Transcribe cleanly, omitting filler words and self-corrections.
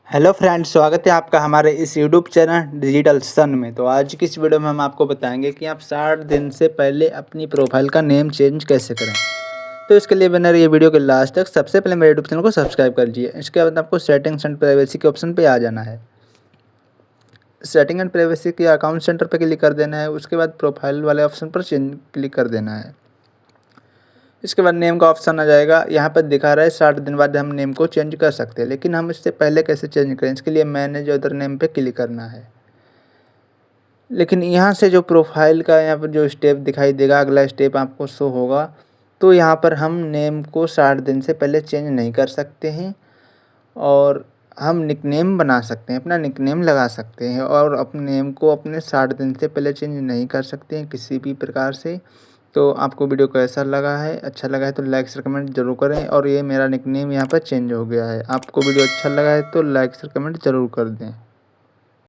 Hello friends, स्वागत है आपका हमारे इस यूट्यूब चैनल डिजिटल सन में। तो आज की इस वीडियो में हम आपको बताएंगे कि आप 60 दिन से पहले अपनी प्रोफाइल का नेम चेंज कैसे करें। तो इसके लिए बने रहिए वीडियो के लास्ट तक। सबसे पहले मेरे यूट्यूब चैनल को सब्सक्राइब कर लीजिए। इसके बाद आपको सेटिंग्स एंड प्राइवेसी के ऑप्शन पे आ जाना है। सेटिंग एंड प्राइवेसी के अकाउंट सेंटर पर क्लिक कर देना है। उसके बाद प्रोफाइल वाले ऑप्शन पर क्लिक कर देना है। इसके बाद नेम का ऑप्शन आ जाएगा। यहाँ पर दिखा रहा है 60 दिन बाद हम नेम को चेंज कर सकते हैं, लेकिन हम इससे पहले कैसे चेंज करें, इसके लिए मैनेज अदर नेम पे क्लिक करना है। लेकिन यहाँ से जो प्रोफाइल का यहाँ पर जो स्टेप दिखाई देगा, अगला स्टेप आपको शो होगा, तो यहाँ पर हम नेम को 60 दिन से पहले चेंज नहीं कर सकते हैं और हम निकनेम बना सकते हैं, अपना निकनेम लगा सकते हैं और अपने नेम को अपने 60 दिन से पहले चेंज नहीं कर सकते हैं किसी भी प्रकार से। तो आपको वीडियो कैसा लगा है, अच्छा लगा है तो लाइक शेयर कमेंट ज़रूर करें। और ये मेरा निकनेम यहाँ पर चेंज हो गया है। आपको वीडियो अच्छा लगा है तो लाइक शेयर कमेंट ज़रूर कर दें।